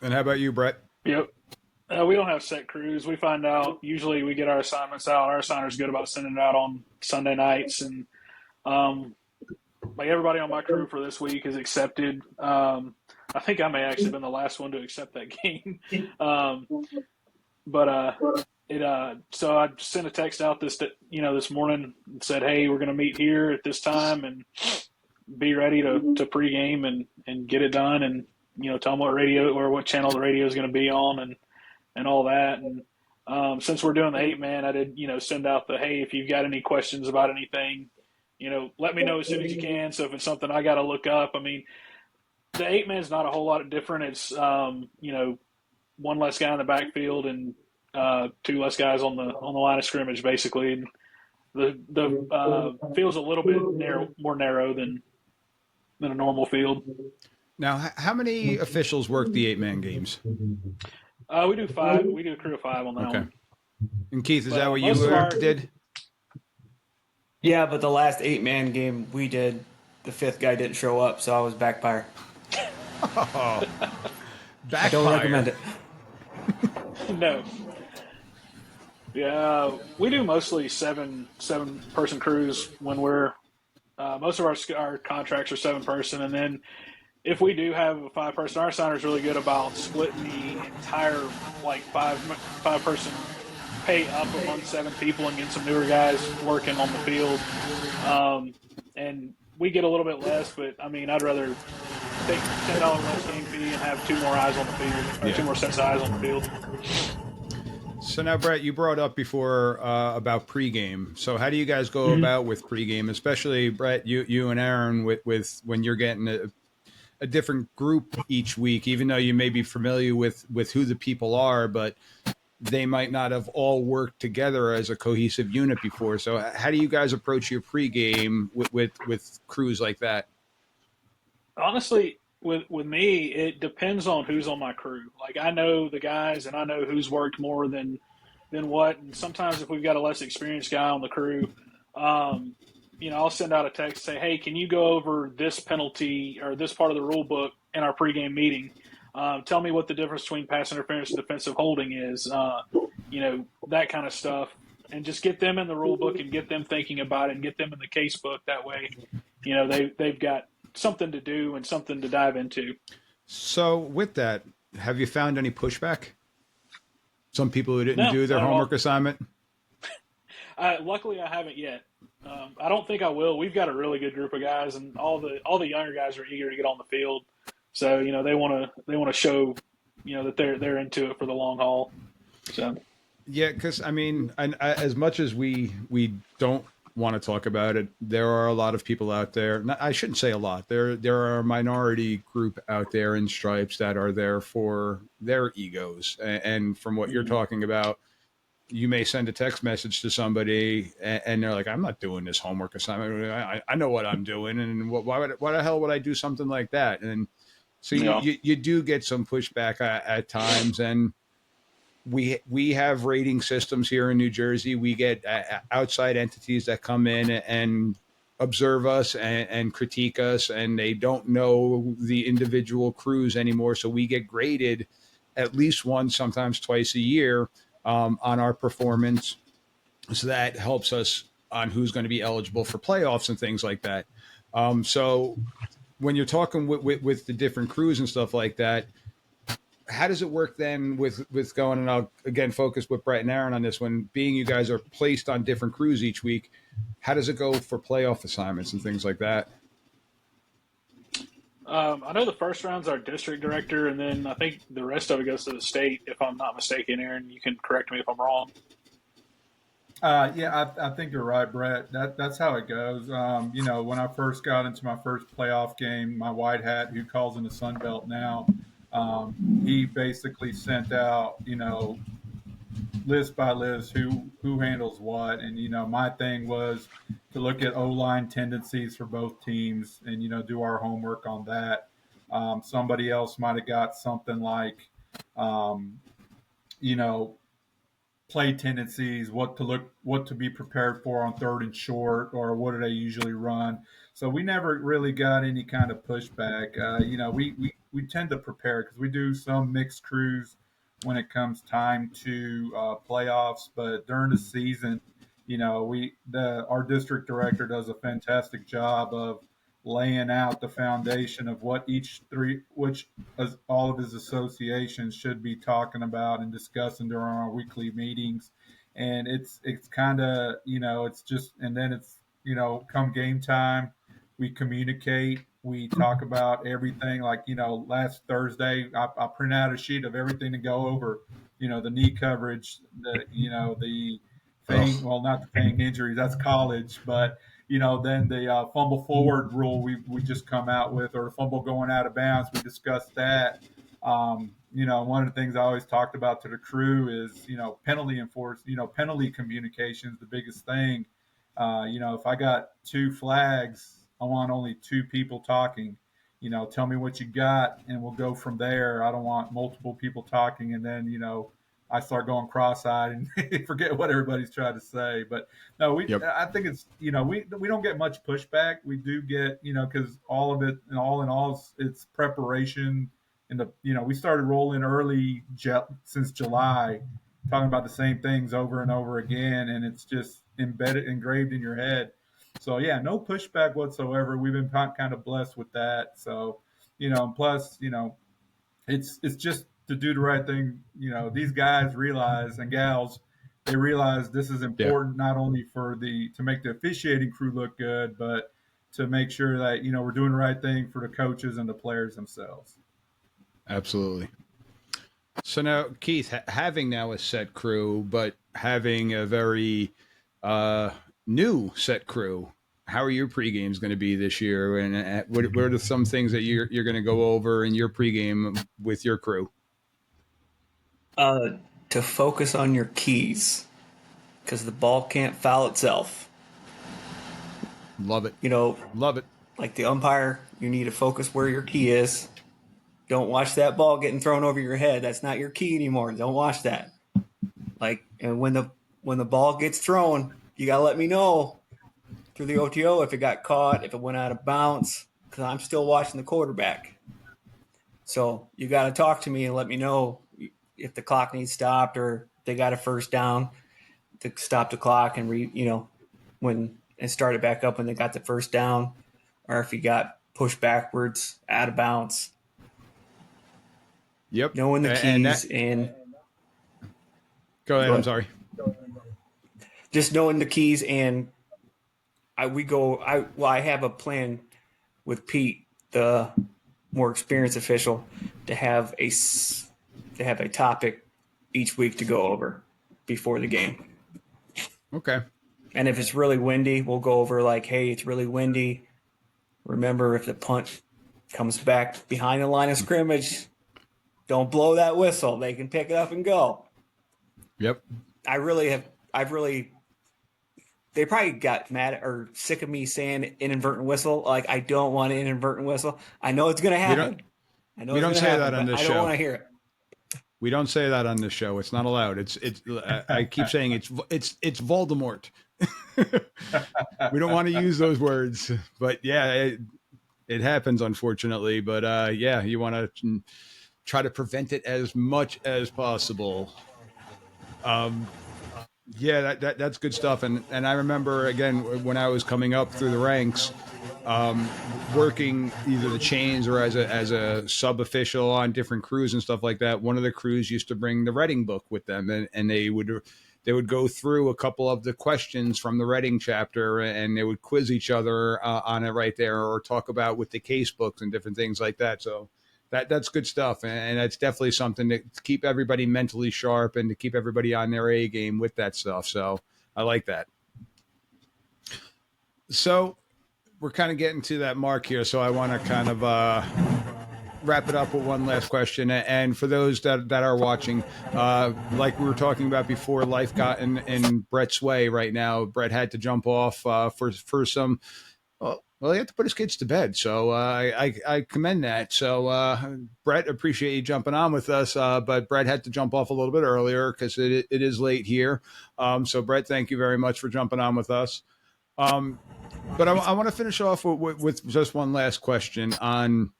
And how about you, Brett? Yep. We don't have set crews. We find out, usually we get our assignments out. Our assigner's good about sending it out on Sunday nights. And like everybody on my crew for this week is accepted. I think I may actually have been the last one to accept that game. So I sent a text out this morning and said, hey, we're going to meet here at this time and be ready to pregame and get it done, and, tell them what radio or what channel the radio is going to be on and all that. And since we're doing the 8-man, I did, send out the, hey, if you've got any questions about anything, let me know as soon as you can. So if it's something I got to look up, I mean, the 8-man is not a whole lot different. It's, one less guy in the backfield and 2 less guys on the line of scrimmage, basically. And the field's a little bit more narrow than a normal field. Now, how many officials work the 8-man games? We do 5. We do a crew of 5 on that one. And Keith, is that what you did? Yeah, but the last 8-man game we did, the 5th guy didn't show up, so I was backfire. Oh, I don't recommend it. No. Yeah, we do mostly 7-person crews when we're Most of our contracts are 7-person, and then if we do have a 5-person, our signer is really good about splitting the entire like 5-person pay up among 7 people and getting some newer guys working on the field. And we get a little bit less, but I mean, I'd rather take $10 less game fee and have 2 more eyes on the field, or 2 more sets of eyes on the field. So now, Brett, you brought up before about pregame. So how do you guys go about with pregame, especially Brett, you and Aaron, with when you're getting a different group each week, even though you may be familiar with who the people are, but they might not have all worked together as a cohesive unit before. So how do you guys approach your pregame with crews like that? Honestly, with me, it depends on who's on my crew. Like, I know the guys, and I know who's worked more than what. And sometimes if we've got a less experienced guy on the crew, I'll send out a text, say, hey, can you go over this penalty or this part of the rule book in our pregame meeting? Tell me what the difference between pass interference and defensive holding is, that kind of stuff. And just get them in the rule book and get them thinking about it and get them in the case book. That way, they've got something to do and something to dive into. So with that, have you found any pushback? Some people who didn't do their homework assignment? Luckily, I haven't yet. I don't think I will. We've got a really good group of guys, and all the younger guys are eager to get on the field. So they want to show that they're into it for the long haul. So yeah, because I mean, as much as we don't want to talk about it, there are a lot of people out there. I shouldn't say a lot. There are a minority group out there in stripes that are there for their egos. And from what you're talking about, you may send a text message to somebody and they're like, I'm not doing this homework assignment. I know what I'm doing. And why the hell would I do something like that? And so you do get some pushback at times. And we have rating systems here in New Jersey. We get outside entities that come in and observe us and critique us, and they don't know the individual crews anymore. So we get graded at least once, sometimes twice a year on our performance. So that helps us on who's going to be eligible for playoffs and things like that. So when you're talking with the different crews and stuff like that, how does it work then with going, and I'll again focus with Brett and Aaron on this one, being you guys are placed on different crews each week, how does it go for playoff assignments and things like that? I know the first round's our district director, and then I think the rest of it goes to the state, if I'm not mistaken. Aaron, you can correct me if I'm wrong. I think you're right, Brett. That's how it goes. When I first got into my first playoff game, my white hat, who calls in the Sun Belt now, he basically sent out, list by list who handles what. And, my thing was to look at O-line tendencies for both teams and, do our homework on that. Somebody else might have got something like, play tendencies, what to be prepared for on third and short, or what do they usually run. So we never really got any kind of pushback. We tend to prepare because we do some mixed crews when it comes time to playoffs, but during the season, our district director does a fantastic job of laying out the foundation of what all of his associations should be talking about and discussing during our weekly meetings. And it's kind of, it's just, and then it's, come game time, we communicate, we talk about everything. Like, last Thursday, I print out a sheet of everything to go over, the knee coverage, the feign, well, not the feign injuries, that's college, but then the fumble forward rule we just come out with, or fumble going out of bounds. We discussed that. One of the things I always talked about to the crew is, penalty communication is the biggest thing. If I got 2 flags, I want only 2 people talking. Tell me what you got, and we'll go from there. I don't want multiple people talking, and then, I start going cross-eyed and forget what everybody's trying to say. But no, I think it's, we don't get much pushback. We do get, because all of it, and all in all, it's preparation. And we started rolling early since July, talking about the same things over and over again, and it's just engraved in your head. So yeah, no pushback whatsoever. We've been kind of blessed with that. So, plus, it's just to do the right thing. These guys realize, and gals, they realize this is Yeah, important not only to make the officiating crew look good, but to make sure that we're doing the right thing for the coaches and the players themselves. absolutely. So now, Keith, having now a set crew, but having a very new set crew, how are your pre-games going to be this year? And what are some things that you're going to go over in your pregame with your crew? To focus on your keys, because the ball can't foul itself. Love it. Love it. Like the umpire, you need to focus where your key is. Don't watch that ball getting thrown over your head. That's not your key anymore. Don't watch that. And when the ball gets thrown, you gotta let me know through the OTO if it got caught, if it went out of bounds, because I'm still watching the quarterback. So you got to talk to me and let me know if the clock needs stopped or they got a first down to stop the clock and start it back up when they got the first down, or if you got pushed backwards out of bounds. Yep. Knowing the keys and go ahead. I'm sorry. Just knowing the keys, and I have a plan with Pete, the more experienced official, to have a topic each week to go over before the game. Okay. And if it's really windy, we'll go over like, hey, it's really windy. Remember, if the punt comes back behind the line of scrimmage, don't blow that whistle. They can pick it up and go. Yep. They probably got mad or sick of me saying inadvertent whistle. Like, I don't want an inadvertent whistle. I know it's going to happen. We don't say that on this show. I don't want to hear it. We don't say that on this show. It's not allowed. I keep saying it's Voldemort. We don't want to use those words, but yeah, it happens, unfortunately. But yeah, you want to try to prevent it as much as possible. Yeah, that's good stuff. And I remember, again, when I was coming up through the ranks, working either the chains or as a sub official on different crews and stuff like that. One of the crews used to bring the Reading book with them, and they would go through a couple of the questions from the Reading chapter, and they would quiz each other on it right there, or talk about with the case books and different things like that. So that's good stuff, and that's definitely something to keep everybody mentally sharp and to keep everybody on their A game with that stuff. So I like that. So we're kind of getting to that mark here, so I want to kind of wrap it up with one last question. And for those that are watching, like we were talking about before, life got in Brett's way right now. Brett had to jump off for some. Well, he had to put his kids to bed, so I commend that. So, Brett, appreciate you jumping on with us, but Brett had to jump off a little bit earlier because it is late here. So, Brett, thank you very much for jumping on with us. But I want to finish off with just one last question on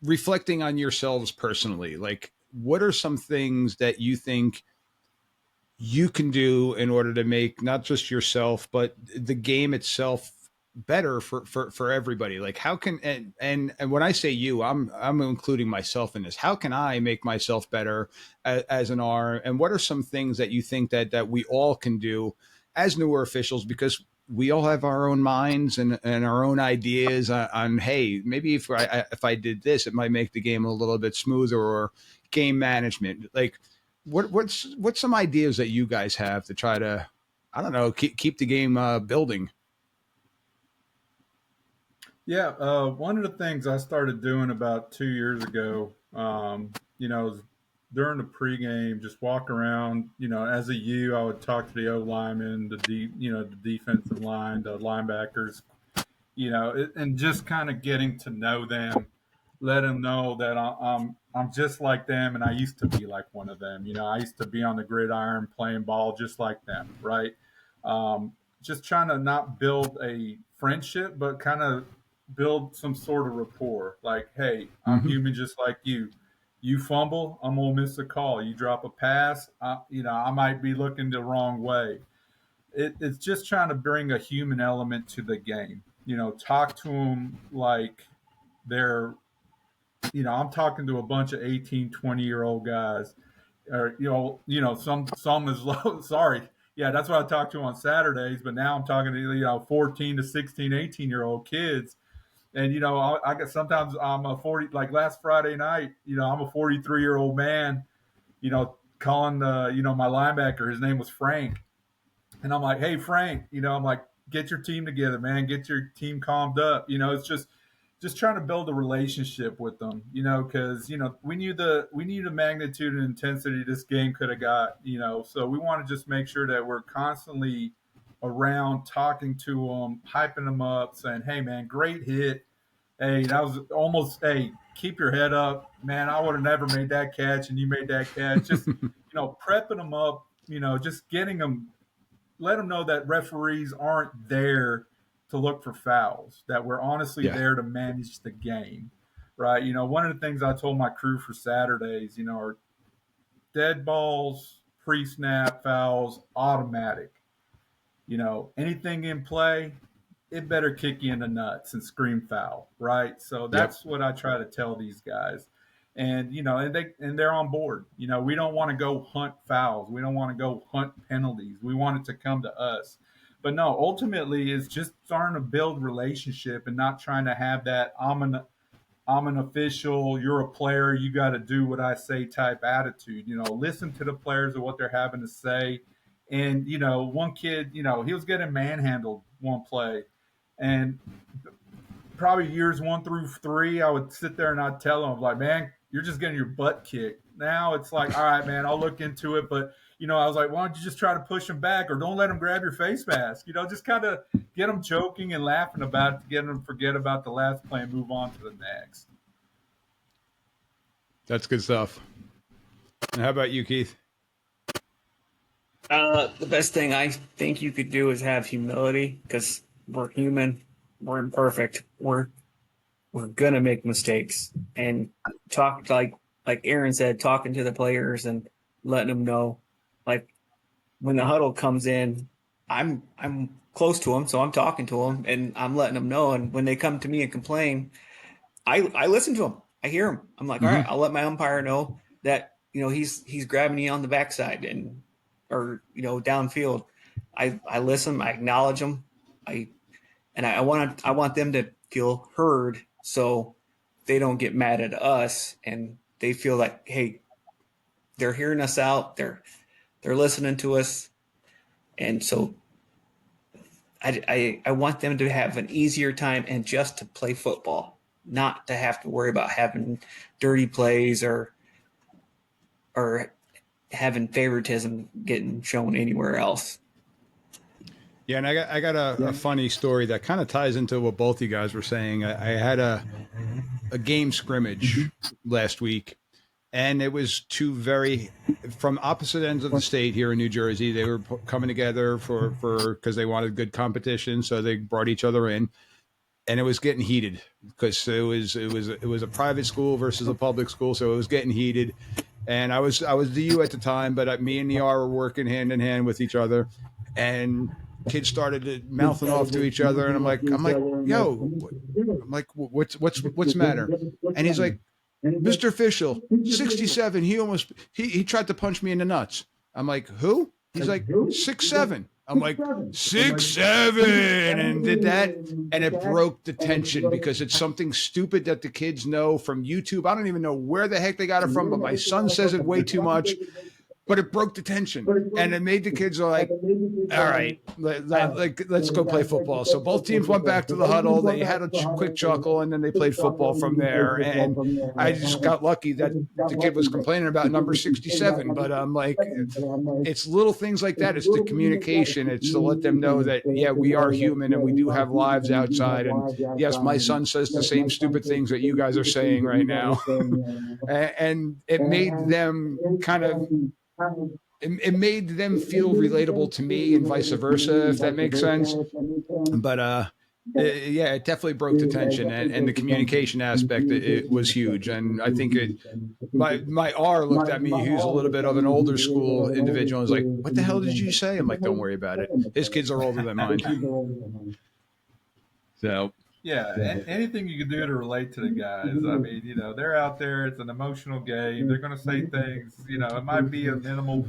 reflecting on yourselves personally. Like, what are some things that you think you can do in order to make not just yourself, but the game itself better for everybody? Like, how can, and when I say you, I'm including myself in this. How can I make myself better as an R? And what are some things that you think that we all can do as newer officials? Because we all have our own minds and our own ideas on, hey, maybe if I did this, it might make the game a little bit smoother, or game management. Like, what's some ideas that you guys have to try to, I don't know, keep the game building? Yeah, one of the things I started doing about 2 years ago, is during the pregame, just walk around. As a U, I would talk to the O linemen, the defensive line, the linebackers, and just kind of getting to know them, let them know that I'm just like them, and I used to be like one of them. I used to be on the gridiron playing ball just like them, right? Just trying to not build a friendship, but kind of build some sort of rapport. Like, hey, I'm human just like you. You fumble, I'm gonna miss a call. You drop a pass, I might be looking the wrong way. it's just trying to bring a human element to the game. Talk to them like they're, I'm talking to a bunch of 18, 20-year-old guys, or some is low. Sorry, yeah, that's what I talk to on Saturdays. But now I'm talking to 14 to 16, 18-year-old kids, and I get sometimes I'm a 40. Like last Friday night, I'm a 43-year-old man, calling my linebacker. His name was Frank, and I'm like, hey Frank, I'm like, get your team together, man, get your team calmed up. It's just trying to build a relationship with them, because we knew the magnitude and intensity this game could have got, so we want to just make sure that we're constantly around, talking to them, hyping them up, saying, hey man, great hit, hey, that was almost, hey, keep your head up, man, I would have never made that catch and you made that catch. Just prepping them up, just getting them, let them know that referees aren't there to look for fouls, that we're honestly there to manage the game, right? One of the things I told my crew for Saturdays, are dead balls, pre-snap fouls, automatic. Anything in play, it better kick you in the nuts and scream foul, right? So that's what I try to tell these guys. And they're on board. We don't want to go hunt fouls. We don't want to go hunt penalties. We want it to come to us. But no, ultimately, it's just starting to build relationship and not trying to have that I'm an official, you're a player, you got to do what I say type attitude. Listen to the players and what they're having to say. And one kid, he was getting manhandled one play, and probably years 1 through 3, I would sit there and I'd tell him, like, man, you're just getting your butt kicked. Now it's like, all right, man, I'll look into it. But, I was like, why don't you just try to push him back, or don't let him grab your face mask? Just kind of get them joking and laughing about it to get them to forget about the last play and move on to the next. That's good stuff. And how about you, Keith? The best thing I think you could do is have humility, because we're human. We're imperfect. We're gonna make mistakes, and talk like Aaron said, talking to the players and letting them know, like when the huddle comes in, I'm close to them, so I'm talking to them and I'm letting them know. And when they come to me and complain, I listen to them. I hear them. I'm like, all right, I'll let my umpire know that he's grabbing you on the backside or downfield. I listen. I acknowledge them. I want them to feel heard, so they don't get mad at us, and they feel like, hey, they're hearing us out. They're listening to us, and so I want them to have an easier time and just to play football, not to have to worry about having dirty plays or having favoritism getting shown anywhere else. Yeah, and I got a funny story that kind of ties into what both you guys were saying. I had a game scrimmage last week, and it was two from opposite ends of the state here in New Jersey. They were coming together because they wanted good competition, so they brought each other in, and it was getting heated because it was a private school versus a public school, so it was getting heated. And I was the U at the time, but me and the R were working hand in hand with each other, and kids started mouthing off to each other, and I'm like, yo, I'm like, what's the matter? And he's like, Mr. Official, 67. He tried to punch me in the nuts. I'm like, who? He's like, 6'7". I'm like, 6'7", and did that, and it broke the tension because it's something stupid that the kids know from YouTube. I don't even know where the heck they got it from, but my son says it way too much. But it broke the tension, and it made the kids like, all right, let's go play football. So both teams went back to the huddle. They had a quick chuckle, and then they played football from there. And I just got lucky that the kid was complaining about number 67. But I'm like, it's little things like that. It's the communication. It's to let them know that, yeah, we are human, and we do have lives outside. And yes, my son says the same stupid things that you guys are saying right now. And it made them it made them feel relatable to me, and vice versa, if that makes sense. But it definitely broke the tension, and the communication aspect, it was huge. And I think my R looked at me. He was a little bit of an older school individual. I was like, "What the hell did you say?" I'm like, "Don't worry about it. His kids are older than mine." So Yeah, anything you can do to relate to the guys. I mean, they're out there. It's an emotional game. They're going to say things. It might be a minimal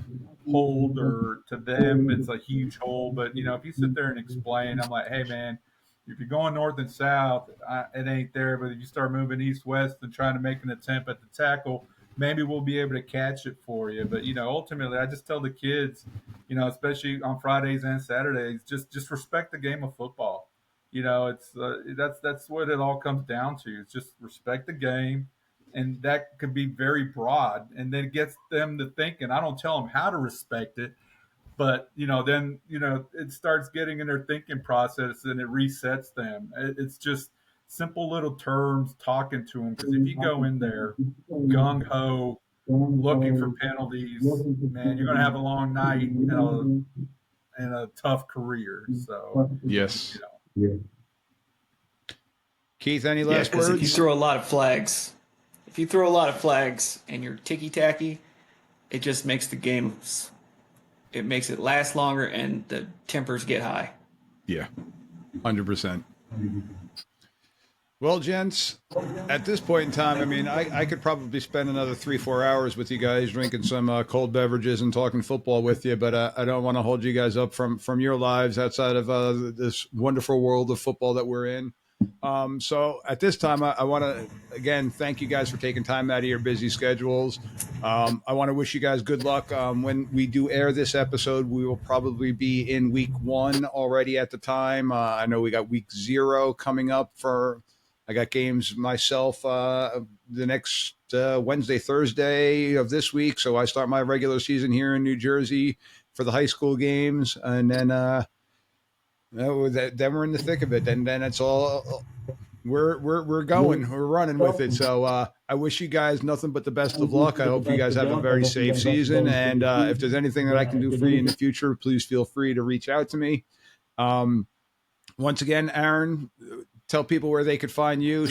hold, or to them, it's a huge hold. But if you sit there and explain, I'm like, hey, man, if you're going north and south, it ain't there. But if you start moving east west and trying to make an attempt at the tackle, maybe we'll be able to catch it for you. But ultimately, I just tell the kids, especially on Fridays and Saturdays, just respect the game of football. It's that's what it all comes down to. It's just respect the game, and that could be very broad, and then it gets them to thinking. I don't tell them how to respect it, but then it starts getting in their thinking process, and it resets them. It's just simple little terms, talking to them, because if you go in there gung ho, looking for penalties, man, you're gonna have a long night and a tough career. So yes. Keith, any last words? If you throw a lot of flags, and you're ticky tacky, it just makes the games. It makes it last longer, and the tempers get high. Yeah, 100%. Well, gents, at this point in time, I mean, I could probably spend another 3-4 hours with you guys drinking some cold beverages and talking football with you, but I don't want to hold you guys up from your lives outside of this wonderful world of football that we're in. So at this time, I want to, again, thank you guys for taking time out of your busy schedules. I want to wish you guys good luck. When we do air this episode, we will probably be in week 1 already at the time. I know we got week 0 coming up I got games myself the next Wednesday, Thursday of this week. So I start my regular season here in New Jersey for the high school games. And then then we're in the thick of it. And then it's all we're going. We're running with it. So I wish you guys nothing but the best of luck. I hope you guys have a very safe season. And if there's anything that I can do for you in the future, please feel free to reach out to me. Once again, Aaron, tell people where they could find you.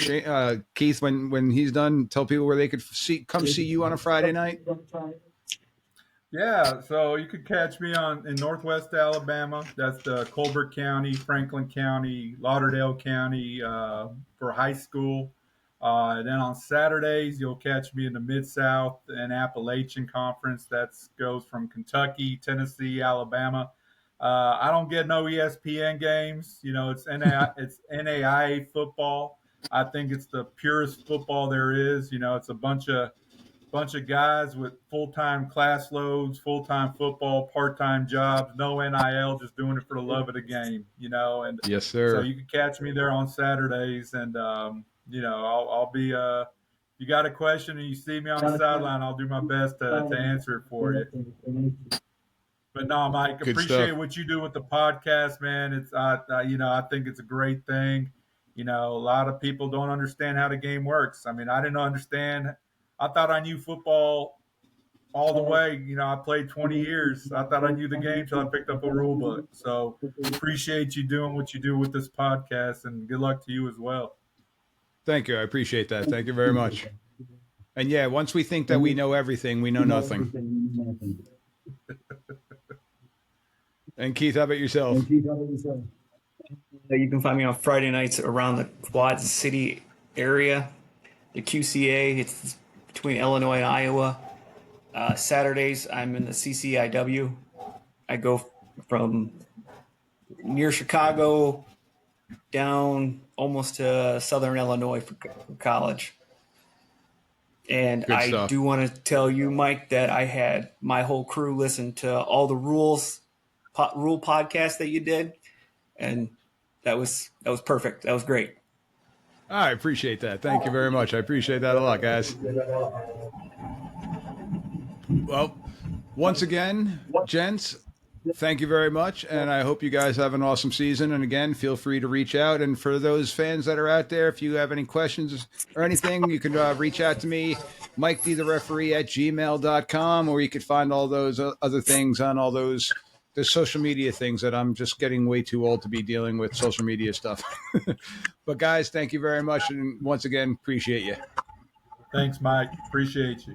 Keith, when he's done, tell people where they could come see you on a Friday night. Yeah, so you could catch me in Northwest Alabama. That's the Colbert County, Franklin County, Lauderdale County for high school. Then on Saturdays, you'll catch me in the Mid-South and Appalachian Conference. That goes from Kentucky, Tennessee, Alabama. I don't get no ESPN games. It's NAIA football. I think it's the purest football there is. It's a bunch of guys with full-time class loads, full-time football, part-time jobs, no NIL, just doing it for the love of the game. And yes, sir. So you can catch me there on Saturdays, and I'll be. If you got a question and you see me on the sideline, I'll do my best to answer it for you. But no, Mike, appreciate what you do with the podcast, man. It's I think it's a great thing. A lot of people don't understand how the game works. I mean, I didn't understand. I thought I knew football all the way. I played 20 years. I thought I knew the game till I picked up a rule book. So appreciate you doing what you do with this podcast, and good luck to you as well. Thank you. I appreciate that. Thank you very much. And yeah, once we think that we know everything, we know nothing. And Keith, how about yourself? You can find me on Friday nights around the Quad City area, the QCA. It's between Illinois and Iowa. Saturdays, I'm in the CCIW. I go from near Chicago down almost to southern Illinois for college. And I do want to tell you, Mike, that I had my whole crew listen to all the rule podcasts that you did, and that was perfect. That was great. I appreciate that. Thank you very much. I appreciate that a lot, guys. Well, once again, gents, thank you very much, and I hope you guys have an awesome season. And again, feel free to reach out. And for those fans that are out there, if you have any questions or anything, you can reach out to me, MikeDTheReferee@gmail.com, or you could find all those other things on all those there's social media things that I'm just getting way too old to be dealing with social media stuff. But guys, thank you very much. And once again, appreciate you. Thanks, Mike. Appreciate you.